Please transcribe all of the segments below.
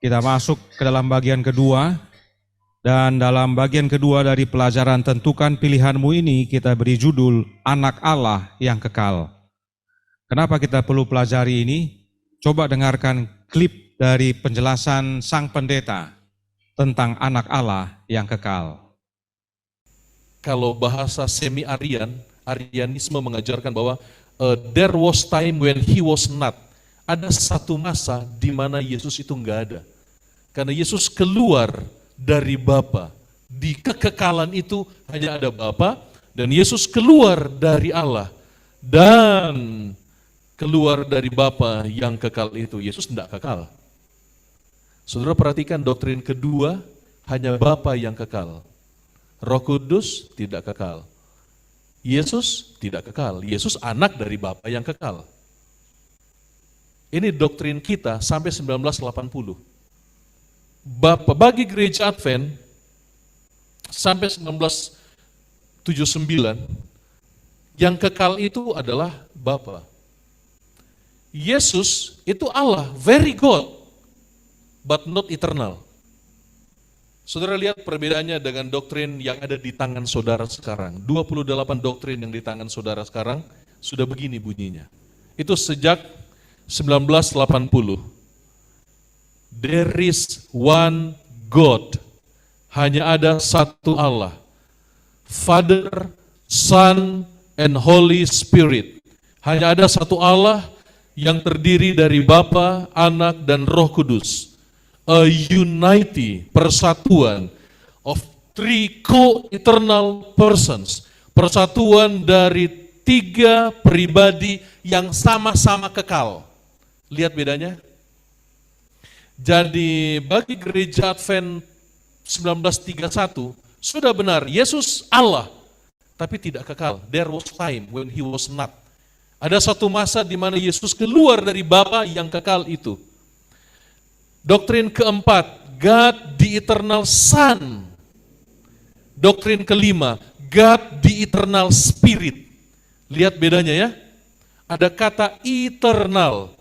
Kita masuk ke dalam bagian kedua, dan dalam bagian kedua dari pelajaran Tentukan Pilihanmu ini kita beri judul Anak Allah yang Kekal. Kenapa kita perlu pelajari ini? Coba dengarkan klip dari penjelasan Sang Pendeta tentang Anak Allah yang Kekal. Kalau bahasa semi-Arian, Arianisme mengajarkan bahwa there was time when he was not. Ada satu masa di mana Yesus itu enggak ada. Karena Yesus keluar dari Bapa. Di kekekalan itu hanya ada Bapa, dan Yesus keluar dari Allah. Dan keluar dari Bapa yang kekal itu, Yesus tidak kekal. Saudara perhatikan doktrin kedua, hanya Bapa yang kekal. Roh Kudus tidak kekal. Yesus tidak kekal. Yesus anak dari Bapa yang kekal. Ini doktrin kita sampai 1980. Bagi gereja Advent sampai 1979, yang kekal itu adalah Bapa. Yesus itu Allah, very God, but not eternal. Saudara lihat perbedaannya dengan doktrin yang ada di tangan saudara sekarang. 28 doktrin yang di tangan saudara sekarang sudah begini bunyinya. Itu sejak 1980. There is one God. Hanya ada satu Allah. Father, Son, and Holy Spirit. Hanya ada satu Allah yang terdiri dari Bapa, Anak, dan Roh Kudus. A unity, persatuan of three co-eternal persons. Persatuan dari tiga pribadi yang sama-sama kekal. Lihat bedanya? Jadi bagi gereja Advent 1931 sudah benar, Yesus Allah, tapi tidak kekal. There was time when he was not. Ada satu masa di mana Yesus keluar dari Bapa yang kekal itu. Doktrin keempat, God the Eternal Son. Doktrin kelima, God the Eternal Spirit. Lihat bedanya ya. Ada kata eternal.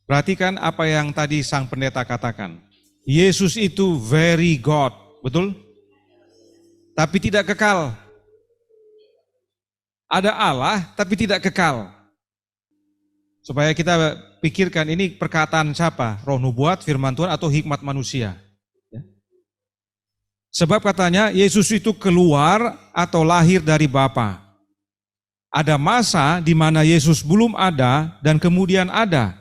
Perhatikan apa yang tadi Sang Pendeta katakan. Yesus itu very God, betul? Tapi tidak kekal. Ada Allah, tapi tidak kekal. Supaya kita pikirkan ini perkataan siapa? Roh nubuat, firman Tuhan, atau hikmat manusia? Sebab katanya Yesus itu keluar atau lahir dari Bapa. Ada masa di mana Yesus belum ada dan kemudian ada.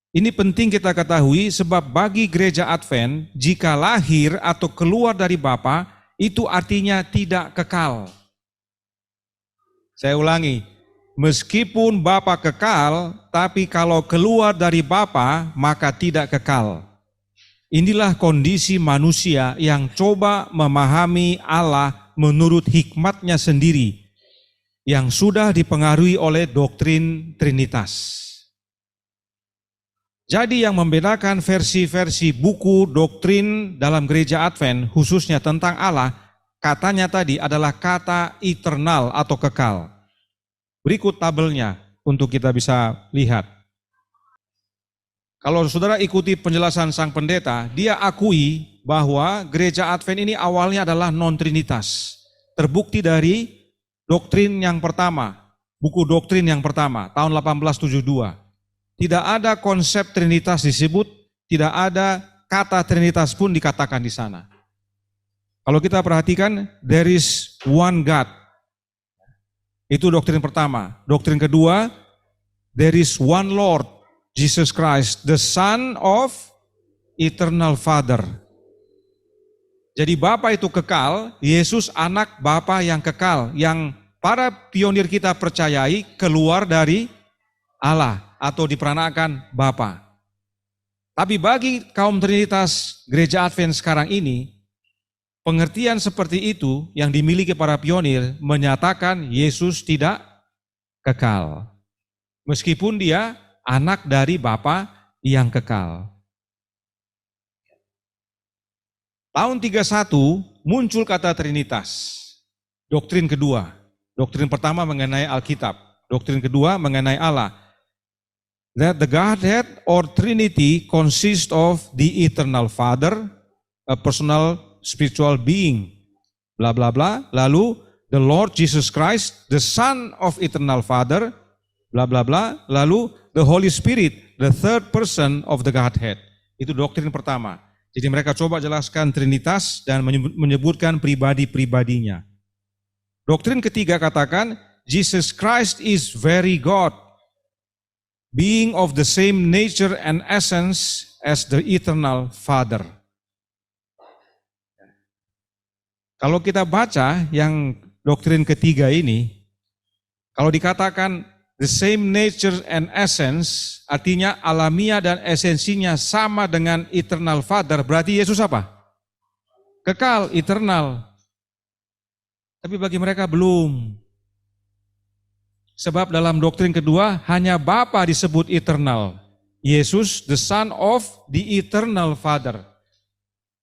Ini penting kita ketahui sebab bagi gereja Advent, jika lahir atau keluar dari Bapa, itu artinya tidak kekal. Saya ulangi, meskipun Bapa kekal, tapi kalau keluar dari Bapa, maka tidak kekal. Inilah kondisi manusia yang coba memahami Allah menurut hikmatnya sendiri, yang sudah dipengaruhi oleh doktrin Trinitas. Jadi yang membedakan versi-versi buku doktrin dalam gereja Advent, khususnya tentang Allah, katanya tadi adalah kata eternal atau kekal. Berikut tabelnya untuk kita bisa lihat. Kalau saudara ikuti penjelasan Sang Pendeta, dia akui bahwa gereja Advent ini awalnya adalah non-trinitas. Terbukti dari doktrin yang pertama, buku doktrin yang pertama, tahun 1872. Tidak ada konsep Trinitas disebut, tidak ada kata Trinitas pun dikatakan di sana. Kalau kita perhatikan, there is one God. Itu doktrin pertama. Doktrin kedua, there is one Lord, Jesus Christ, the Son of Eternal Father. Jadi Bapa itu kekal, Yesus anak Bapa yang kekal, yang para pionir kita percayai keluar dari Allah atau diperanakan Bapa. Tapi bagi kaum Trinitas gereja Advent sekarang ini, pengertian seperti itu yang dimiliki para pionir menyatakan Yesus tidak kekal. Meskipun dia anak dari Bapa yang kekal. Tahun 31 muncul kata Trinitas. Doktrin kedua. Doktrin pertama mengenai Alkitab. Doktrin kedua mengenai Allah. that the Godhead or Trinity consists of the eternal Father, a personal spiritual being, bla bla bla. Lalu the Lord Jesus Christ, the Son of eternal Father, bla bla bla. Lalu the Holy Spirit, the third person of the Godhead. Itu doktrin pertama. Jadi mereka coba jelaskan Trinitas dan menyebutkan pribadi-pribadinya. Doktrin ketiga katakan, Jesus Christ is very God, being of the same nature and essence as the eternal Father. Kalau kita baca yang doktrin ketiga ini, kalau dikatakan the same nature and essence, artinya alamiah dan esensinya sama dengan eternal Father, berarti Yesus apa? Kekal, eternal. Tapi bagi mereka belum. Sebab dalam doktrin kedua hanya Bapa disebut eternal. Yesus the Son of the eternal Father.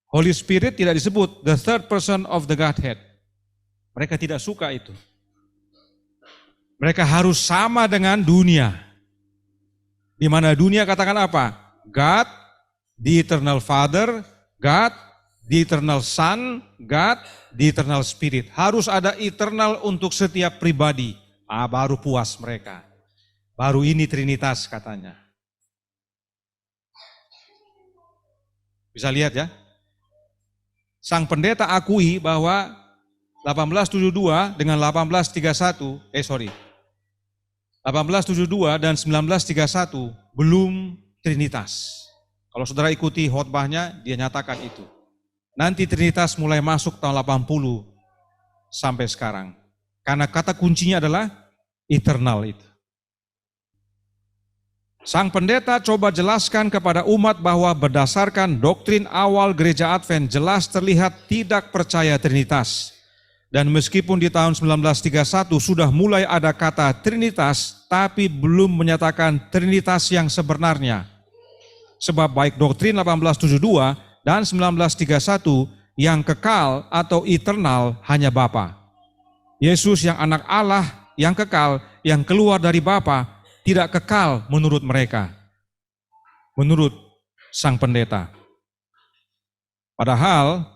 Holy Spirit tidak disebut the third person of the Godhead. Mereka tidak suka itu. Mereka harus sama dengan dunia. Di mana dunia katakan apa? God, the eternal Father, God, the eternal Son, God, the eternal Spirit. Harus ada eternal untuk setiap pribadi. Baru puas mereka. Baru ini Trinitas katanya. Bisa lihat ya. Sang pendeta akui bahwa 1872 dengan 1872 dan 1931 belum Trinitas. Kalau saudara ikuti khotbahnya, dia nyatakan itu. Nanti Trinitas mulai masuk tahun 80 sampai sekarang. Karena kata kuncinya adalah eternal itu. Sang pendeta coba jelaskan kepada umat bahwa berdasarkan doktrin awal gereja Advent jelas terlihat tidak percaya Trinitas. Dan meskipun di tahun 1931 sudah mulai ada kata Trinitas, tapi belum menyatakan Trinitas yang sebenarnya. Sebab baik doktrin 1872 dan 1931 yang kekal atau eternal hanya Bapa. Yesus yang anak Allah yang kekal, yang keluar dari Bapa, tidak kekal menurut mereka. Menurut sang pendeta. Padahal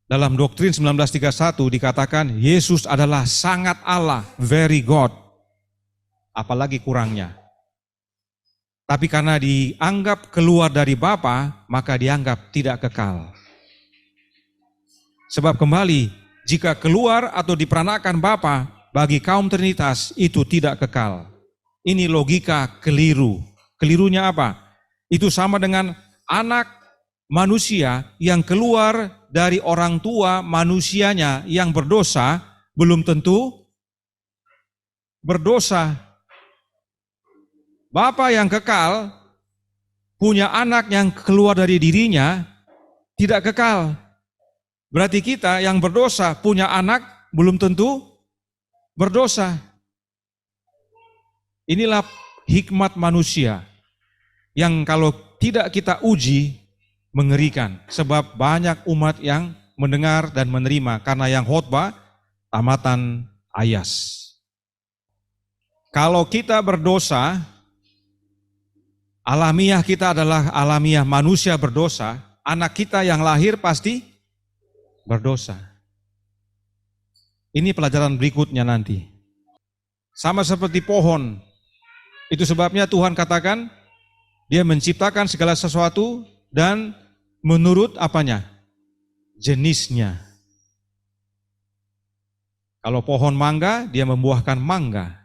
dalam doktrin 1931 dikatakan Yesus adalah sangat Allah, very God. Apalagi kurangnya. Tapi karena dianggap keluar dari Bapa, maka dianggap tidak kekal. Sebab kembali, jika keluar atau diperanakan Bapa, bagi kaum Trinitas itu tidak kekal. Ini logika keliru. Kelirunya apa? Itu sama dengan anak manusia yang keluar dari orang tua manusianya yang berdosa, belum tentu berdosa. Bapa yang kekal punya anak yang keluar dari dirinya tidak kekal. Berarti kita yang berdosa punya anak belum tentu berdosa. Inilah hikmat manusia yang kalau tidak kita uji mengerikan. Sebab banyak umat yang mendengar dan menerima karena yang khotbah tamatan ayas. Kalau kita berdosa, alamiah kita adalah alamiah manusia berdosa, anak kita yang lahir pasti berdosa. Ini pelajaran berikutnya nanti. Sama seperti pohon. Itu sebabnya Tuhan katakan, Dia menciptakan segala sesuatu dan menurut apanya? Jenisnya. Kalau pohon mangga, dia membuahkan mangga.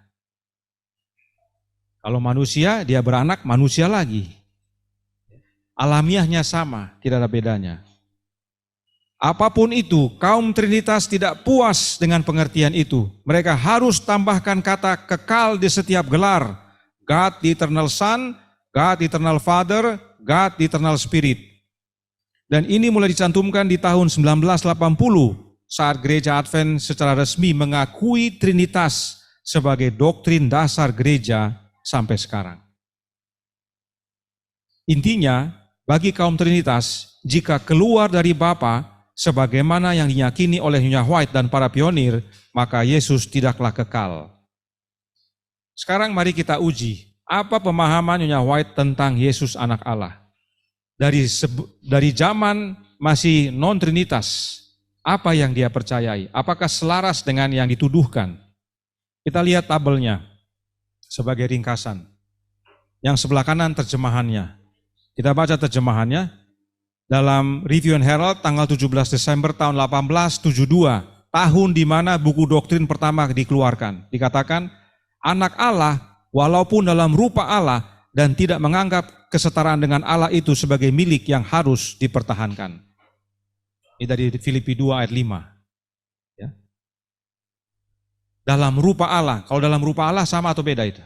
Kalau manusia, dia beranak manusia lagi. Alamiahnya sama, tidak ada bedanya. Apapun itu, kaum Trinitas tidak puas dengan pengertian itu. Mereka harus tambahkan kata kekal di setiap gelar. God the eternal Son, God the eternal Father, God the eternal Spirit. Dan ini mulai dicantumkan di tahun 1980 saat gereja Advent secara resmi mengakui Trinitas sebagai doktrin dasar gereja sampai sekarang. Intinya, bagi kaum Trinitas, jika keluar dari Bapa, sebagaimana yang diyakini oleh Nyonya White dan para pionir, maka Yesus tidaklah kekal. Sekarang mari kita uji, Apa pemahaman Nyonya White tentang Yesus anak Allah? Dari zaman masih non-trinitas, apa yang dia percayai? Apakah selaras dengan yang dituduhkan? Kita lihat tabelnya sebagai ringkasan. Yang sebelah kanan terjemahannya. Kita baca terjemahannya dalam Review and Herald tanggal 17 Desember tahun 1872, tahun di mana buku doktrin pertama dikeluarkan. Dikatakan, anak Allah walaupun dalam rupa Allah dan tidak menganggap kesetaraan dengan Allah itu sebagai milik yang harus dipertahankan. Ini dari Filipi 2 ayat 5. Ya. Dalam rupa Allah, kalau dalam rupa Allah sama atau beda itu?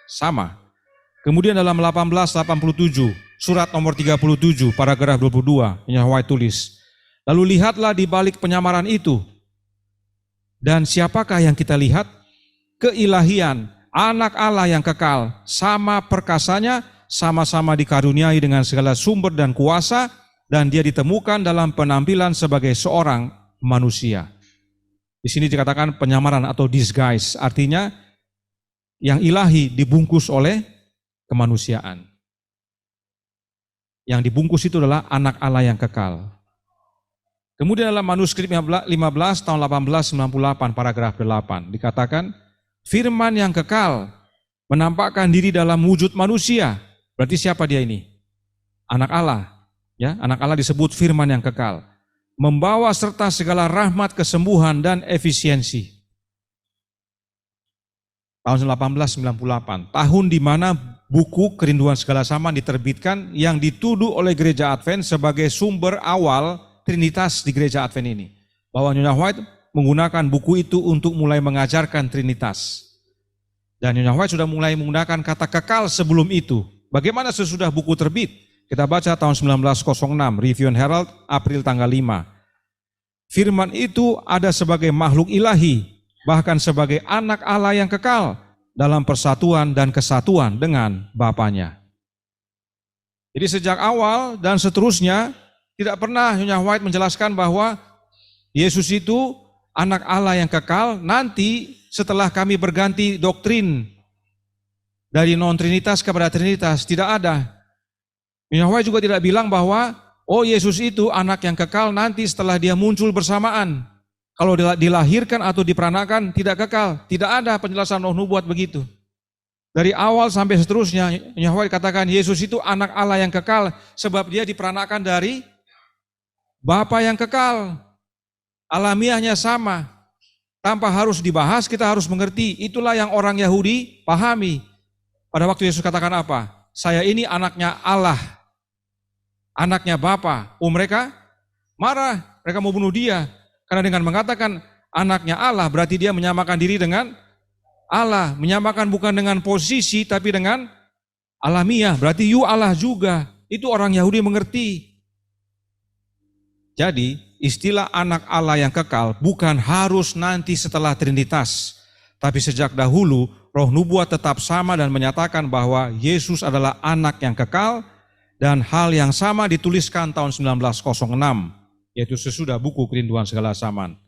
Sama. Kemudian dalam 1887, surat nomor 37, paragraf 22, Nyonya White tulis, lalu lihatlah di balik penyamaran itu. Dan siapakah yang kita lihat? Keilahian, anak Allah yang kekal, sama perkasanya, sama-sama dikaruniai dengan segala sumber dan kuasa, dan dia ditemukan dalam penampilan sebagai seorang manusia. Di sini dikatakan penyamaran atau disguise, artinya yang ilahi dibungkus oleh kemanusiaan. Yang dibungkus itu adalah anak Allah yang kekal. Kemudian dalam manuskrip 15 tahun 1898 paragraf 8 dikatakan firman yang kekal menampakkan diri dalam wujud manusia. Berarti siapa dia ini? Anak Allah. Ya, anak Allah disebut firman yang kekal. Membawa serta segala rahmat, kesembuhan dan efisiensi. Tahun 1898, tahun di mana buku Kerinduan Segala Zaman diterbitkan yang dituduh oleh Gereja Advent sebagai sumber awal Trinitas di Gereja Advent ini. Bahwa Nyonya White menggunakan buku itu untuk mulai mengajarkan Trinitas. Dan Nyonya White sudah mulai menggunakan kata kekal sebelum itu. Bagaimana sesudah buku terbit? Kita baca tahun 1906, Review and Herald, April tanggal 5. Firman itu ada sebagai makhluk ilahi, bahkan sebagai anak Allah yang kekal dalam persatuan dan kesatuan dengan Bapanya. Jadi sejak awal dan seterusnya, tidak pernah Nyonya White menjelaskan bahwa Yesus itu anak Allah yang kekal, nanti setelah kami berganti doktrin dari non-trinitas kepada trinitas, tidak ada. Nyonya White juga tidak bilang bahwa, oh Yesus itu anak yang kekal nanti setelah dia muncul bersamaan. Kalau dilahirkan atau diperanakan tidak kekal. Tidak ada penjelasan Roh Nubuat begitu. Dari awal sampai seterusnya, Nyonya White katakan Yesus itu anak Allah yang kekal sebab dia diperanakan dari Bapa yang kekal. Alamiahnya sama. Tanpa harus dibahas, kita harus mengerti. Itulah yang orang Yahudi pahami. Pada waktu Yesus katakan apa? Saya ini anaknya Allah. Anaknya Bapa. Mereka marah. Mereka mau bunuh dia. Karena dengan mengatakan anaknya Allah, berarti dia menyamakan diri dengan Allah. Menyamakan bukan dengan posisi, tapi dengan alamiah. Berarti you Allah juga. Itu orang Yahudi mengerti. Jadi, istilah anak Allah yang kekal bukan harus nanti setelah Trinitas. Tapi sejak dahulu, Roh Nubuat tetap sama dan menyatakan bahwa Yesus adalah anak yang kekal, dan hal yang sama dituliskan tahun 1906, yaitu sesudah buku Kerinduan Segala Zaman.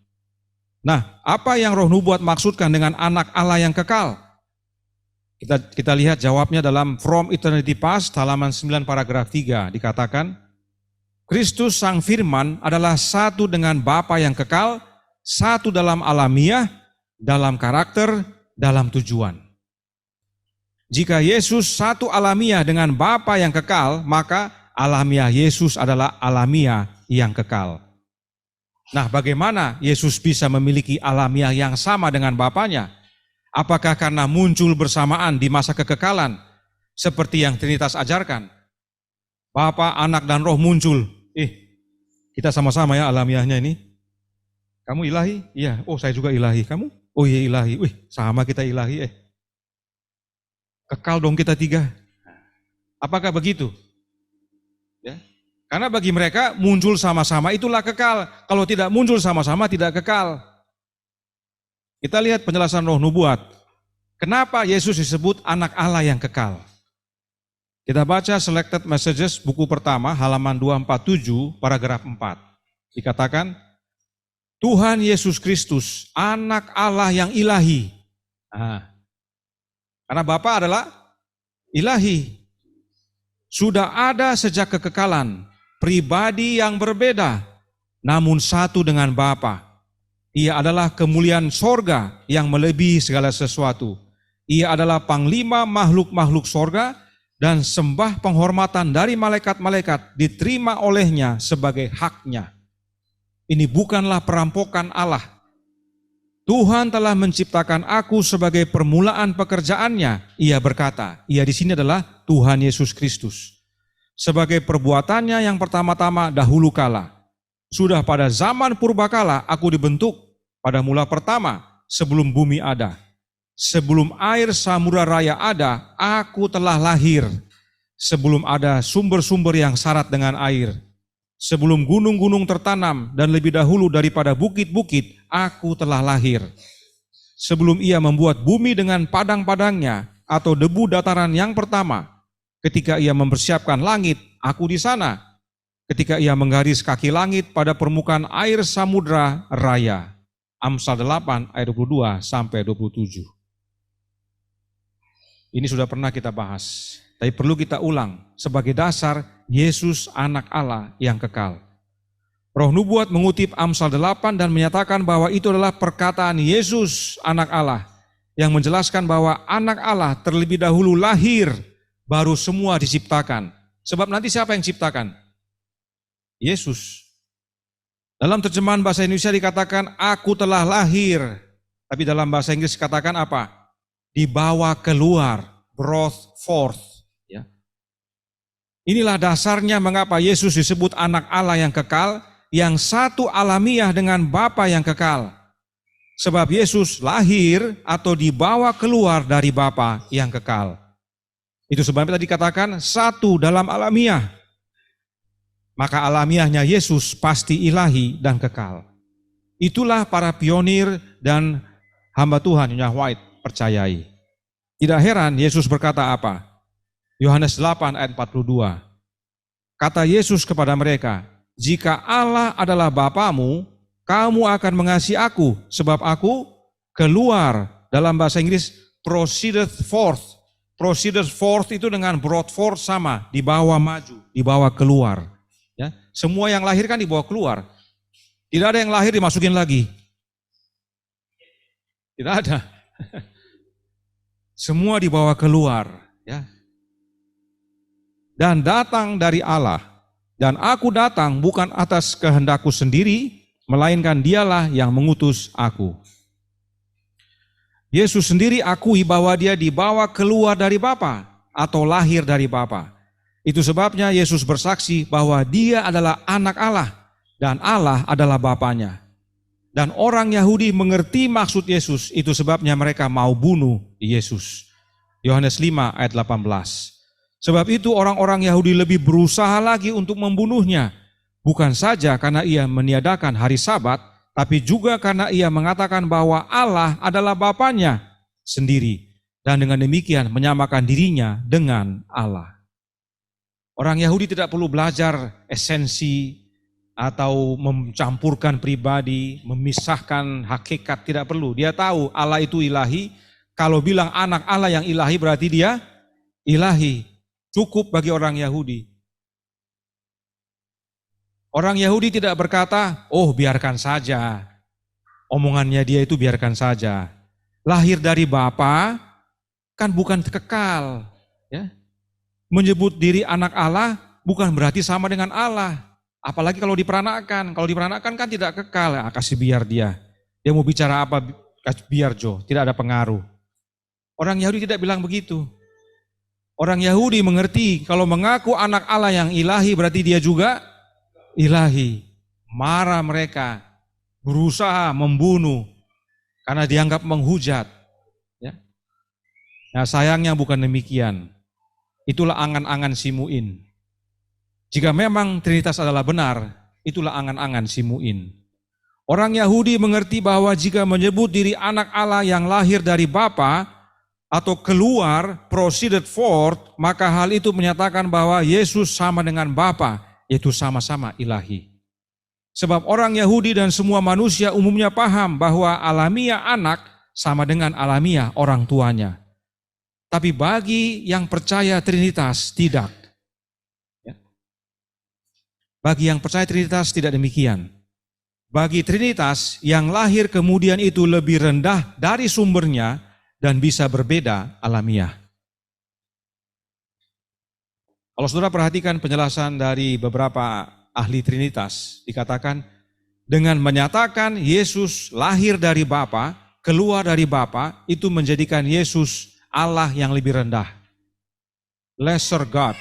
Nah, apa yang Roh Nubuat maksudkan dengan anak Allah yang kekal? Kita lihat jawabnya dalam From Eternity Past, halaman 9 paragraf 3, dikatakan, Kristus Sang Firman adalah satu dengan Bapa yang kekal, satu dalam alamiah, dalam karakter, dalam tujuan. Jika Yesus satu alamiah dengan Bapa yang kekal, maka alamiah Yesus adalah alamiah yang kekal. Nah, bagaimana Yesus bisa memiliki alamiah yang sama dengan Bapanya? Apakah karena muncul bersamaan di masa kekekalan, seperti yang Trinitas ajarkan? Bapa, Anak, dan Roh muncul. Kita sama-sama ya alamiahnya ini. Kamu ilahi? Iya. Oh, saya juga ilahi. Kamu? Oh iya ilahi. Sama kita ilahi. Kekal dong kita tiga. Apakah begitu? Ya. Karena bagi mereka muncul sama-sama itulah kekal. Kalau tidak muncul sama-sama tidak kekal. Kita lihat penjelasan Roh Nubuat. Kenapa Yesus disebut anak Allah yang kekal? Kita baca Selected Messages buku pertama halaman 247 paragraf 4. Dikatakan, Tuhan Yesus Kristus anak Allah yang ilahi. Karena Bapa adalah ilahi. Sudah ada sejak kekekalan, pribadi yang berbeda, namun satu dengan Bapa. Ia adalah kemuliaan sorga yang melebihi segala sesuatu. Ia adalah panglima makhluk-makhluk sorga, dan sembah penghormatan dari malaikat-malaikat diterima olehnya sebagai haknya. Ini bukanlah perampokan Allah. Tuhan telah menciptakan aku sebagai permulaan pekerjaannya. Ia berkata, ia di sini adalah Tuhan Yesus Kristus. Sebagai perbuatannya yang pertama-tama dahulu kala. Sudah pada zaman purbakala aku dibentuk pada mula pertama sebelum bumi ada. Sebelum air samudra raya ada, aku telah lahir. Sebelum ada sumber-sumber yang syarat dengan air. Sebelum gunung-gunung tertanam dan lebih dahulu daripada bukit-bukit, aku telah lahir. Sebelum ia membuat bumi dengan padang-padangnya atau debu dataran yang pertama, ketika ia mempersiapkan langit, aku di sana. Ketika ia menggaris kaki langit pada permukaan air samudra raya. Amsal 8 ayat 22 sampai 27. Ini sudah pernah kita bahas, tapi perlu kita ulang sebagai dasar Yesus anak Allah yang kekal. Roh Nubuat mengutip Amsal 8 dan menyatakan bahwa itu adalah perkataan Yesus anak Allah yang menjelaskan bahwa anak Allah terlebih dahulu lahir, baru semua diciptakan. Sebab nanti siapa yang ciptakan? Yesus. Dalam terjemahan bahasa Indonesia dikatakan aku telah lahir, tapi dalam bahasa Inggris dikatakan apa? Dibawa keluar, brought forth. Ya. Inilah dasarnya mengapa Yesus disebut anak Allah yang kekal, yang satu alamiah dengan Bapa yang kekal. Sebab Yesus lahir atau dibawa keluar dari Bapa yang kekal. Itu sebabnya tadi dikatakan satu dalam alamiah. Maka alamiahnya Yesus pasti ilahi dan kekal. Itulah para pionir dan hamba Tuhan Nyonya White percayai. Tidak heran Yesus berkata apa? Yohanes 8 ayat 42. Kata Yesus kepada mereka, jika Allah adalah Bapamu, kamu akan mengasihi aku, sebab aku keluar. Dalam bahasa Inggris, proceeded forth. Proceeded forth itu dengan brought forth sama, dibawa maju, dibawa keluar. Ya, semua yang lahir kan dibawa keluar. Tidak ada yang lahir dimasukin lagi. Tidak ada. Semua dibawa keluar. Ya. Dan datang dari Allah. Dan aku datang bukan atas kehendakku sendiri, melainkan dialah yang mengutus aku. Yesus sendiri akui bahwa dia dibawa keluar dari Bapa atau lahir dari Bapa. Itu sebabnya Yesus bersaksi bahwa dia adalah anak Allah dan Allah adalah Bapanya. Dan orang Yahudi mengerti maksud Yesus, itu sebabnya mereka mau bunuh Yesus. Yohanes 5 ayat 18. Sebab itu orang-orang Yahudi lebih berusaha lagi untuk membunuhnya. Bukan saja karena ia meniadakan hari Sabat, tapi juga karena ia mengatakan bahwa Allah adalah Bapanya sendiri. Dan dengan demikian menyamakan dirinya dengan Allah. Orang Yahudi tidak perlu belajar esensi atau mencampurkan pribadi, memisahkan hakikat, tidak perlu. Dia tahu Allah itu ilahi, kalau bilang anak Allah yang ilahi berarti dia ilahi. Cukup bagi orang Yahudi. Orang Yahudi tidak berkata, oh biarkan saja, omongannya dia itu biarkan saja. Lahir dari Bapa kan bukan kekal. Ya. Menyebut diri anak Allah bukan berarti sama dengan Allah. Apalagi kalau diperanakan. Kalau diperanakan kan tidak kekal. Ya, kasih biar dia. Dia mau bicara apa, biar Jo. Tidak ada pengaruh. Orang Yahudi tidak bilang begitu. Orang Yahudi mengerti kalau mengaku anak Allah yang ilahi berarti dia juga ilahi. Marah mereka. Berusaha membunuh. Karena dianggap menghujat. Ya. Nah sayangnya bukan demikian. Itulah angan-angan si Mu'in. Jika memang Trinitas adalah benar, itulah angan-angan si Mu'in. Orang Yahudi mengerti bahwa jika menyebut diri anak Allah yang lahir dari Bapa atau keluar, proceeded forth, maka hal itu menyatakan bahwa Yesus sama dengan Bapa, yaitu sama-sama ilahi. Sebab orang Yahudi dan semua manusia umumnya paham bahwa alamiah anak sama dengan alamiah orang tuanya. Tapi bagi yang percaya Trinitas tidak. Ya. Bagi yang percaya Trinitas tidak demikian. Bagi Trinitas yang lahir kemudian itu lebih rendah dari sumbernya dan bisa berbeda alamiah. Kalau saudara perhatikan penjelasan dari beberapa ahli Trinitas, dikatakan dengan menyatakan Yesus lahir dari Bapa, keluar dari Bapa, itu menjadikan Yesus Allah yang lebih rendah. Lesser God.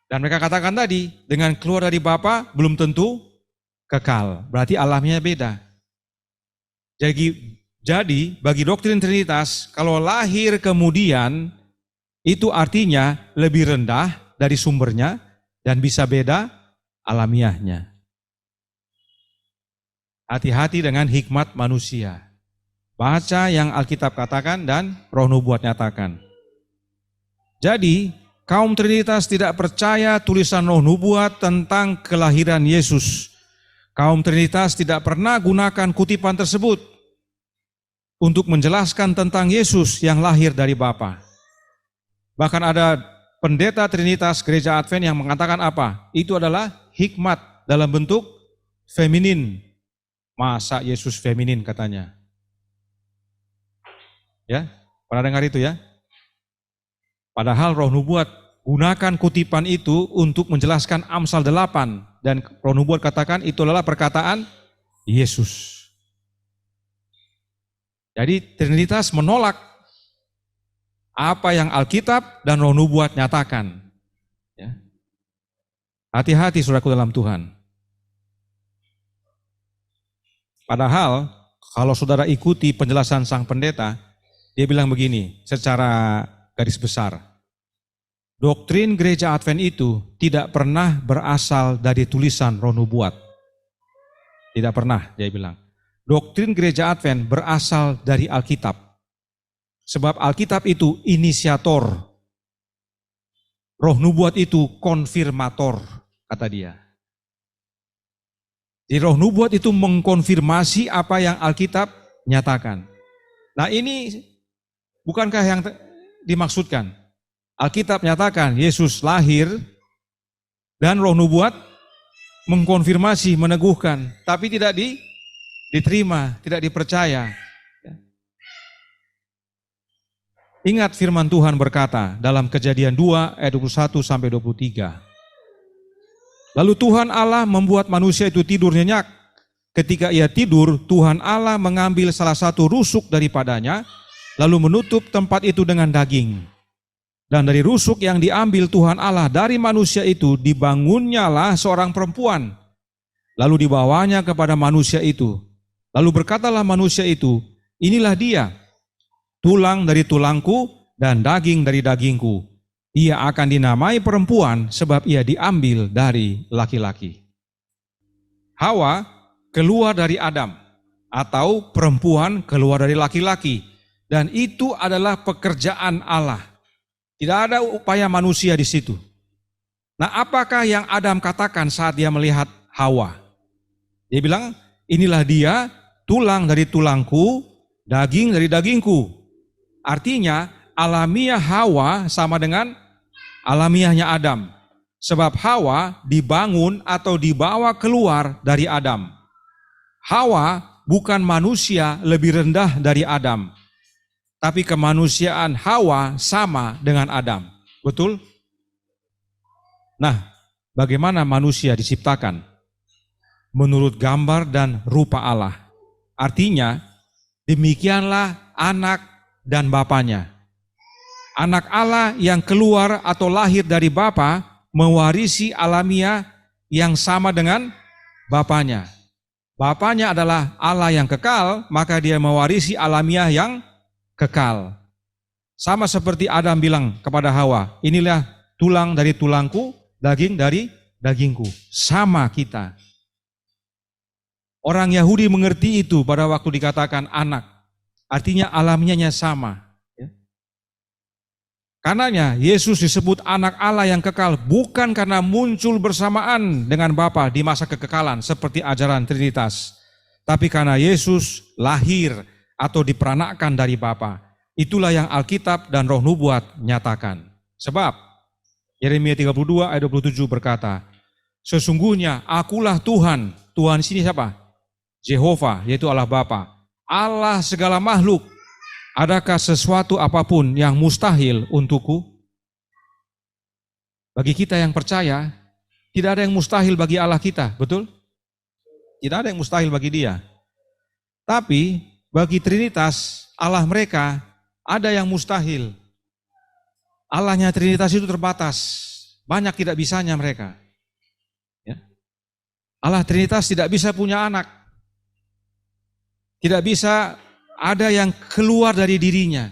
Dan mereka katakan tadi, dengan keluar dari Bapa belum tentu kekal. Berarti alamnya beda. Jadi bagi doktrin Trinitas, kalau lahir kemudian, itu artinya lebih rendah dari sumbernya dan bisa beda alamiahnya. Hati-hati dengan hikmat manusia. Baca yang Alkitab katakan dan Roh Nubuat nyatakan. Jadi, kaum Trinitas tidak percaya tulisan Roh Nubuat tentang kelahiran Yesus. Kaum Trinitas tidak pernah gunakan kutipan tersebut untuk menjelaskan tentang Yesus yang lahir dari Bapa. Bahkan ada pendeta Trinitas Gereja Advent yang mengatakan apa? Itu adalah hikmat dalam bentuk feminin. Masa Yesus feminin katanya? Ya, pernah dengar itu ya? Padahal Roh Nubuat gunakan kutipan itu untuk menjelaskan Amsal 8 dan Roh Nubuat katakan itu adalah perkataan Yesus. Jadi Trinitas menolak apa yang Alkitab dan Roh Nubuat nyatakan. Ya. Hati-hati saudaraku dalam Tuhan. Padahal kalau saudara ikuti penjelasan sang pendeta, dia bilang begini secara garis besar. Doktrin gereja Advent itu tidak pernah berasal dari tulisan Roh Nubuat. Tidak pernah, dia bilang. Doktrin gereja Advent berasal dari Alkitab. Sebab Alkitab itu inisiator. Roh Nubuat itu konfirmator, kata dia. Di Roh Nubuat itu mengkonfirmasi apa yang Alkitab nyatakan. Nah ini bukankah yang dimaksudkan? Alkitab nyatakan Yesus lahir dan Roh Nubuat mengkonfirmasi, meneguhkan, tapi tidak diterima, tidak dipercaya. Ingat firman Tuhan berkata dalam Kejadian 2 ayat 21 sampai 23. Lalu Tuhan Allah membuat manusia itu tidur nyenyak. Ketika ia tidur, Tuhan Allah mengambil salah satu rusuk daripadanya, lalu menutup tempat itu dengan daging. Dan dari rusuk yang diambil Tuhan Allah dari manusia itu, dibangunnyalah seorang perempuan. Lalu dibawanya kepada manusia itu. Lalu berkatalah manusia itu, inilah dia, tulang dari tulangku dan daging dari dagingku. Ia akan dinamai perempuan sebab ia diambil dari laki-laki. Hawa keluar dari Adam atau perempuan keluar dari laki-laki. Dan itu adalah pekerjaan Allah. Tidak ada upaya manusia di situ. Nah, apakah yang Adam katakan saat dia melihat Hawa? Dia bilang, inilah dia, tulang dari tulangku, daging dari dagingku. Artinya alamiah Hawa sama dengan alamiahnya Adam. Sebab Hawa dibangun atau dibawa keluar dari Adam. Hawa bukan manusia lebih rendah dari Adam. Tapi kemanusiaan Hawa sama dengan Adam. Betul? Nah, bagaimana manusia diciptakan? Menurut gambar dan rupa Allah. Artinya, demikianlah anak dan bapanya. Anak Allah yang keluar atau lahir dari bapa mewarisi alamiah yang sama dengan bapanya. Bapanya adalah Allah yang kekal, maka dia mewarisi alamiah yang kekal. Sama seperti Adam bilang kepada Hawa, inilah tulang dari tulangku, daging dari dagingku. Sama kita. Orang Yahudi mengerti itu pada waktu dikatakan anak. Artinya alamiahnya sama. Karenanya Yesus disebut anak Allah yang kekal bukan karena muncul bersamaan dengan Bapa di masa kekekalan seperti ajaran Trinitas. Tapi karena Yesus lahir atau diperanakkan dari Bapa. Itulah yang Alkitab dan Roh Nubuat nyatakan. Sebab Yeremia 32 ayat 27 berkata, sesungguhnya akulah Tuhan. Tuhan sini siapa? Yehova, yaitu Allah Bapa. Allah segala makhluk. Adakah sesuatu apapun yang mustahil untukku? Bagi kita yang percaya, tidak ada yang mustahil bagi Allah kita, betul? Tidak ada yang mustahil bagi Dia. Tapi bagi Trinitas, Allah mereka, ada yang mustahil. Allahnya Trinitas itu terbatas. Banyak tidak bisanya mereka. Ya. Allah Trinitas tidak bisa punya anak. Tidak bisa ada yang keluar dari dirinya.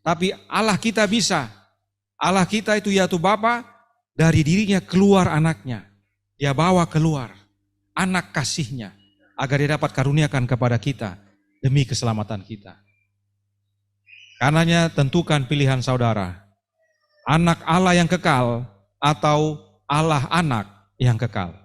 Tapi Allah kita bisa. Allah kita itu yaitu Bapa, dari dirinya keluar anaknya. Dia bawa keluar anak kasihnya. Agar dia dapat karuniakan kepada kita demi keselamatan kita. Karenanya tentukan pilihan saudara. Anak Allah yang kekal atau Allah anak yang kekal.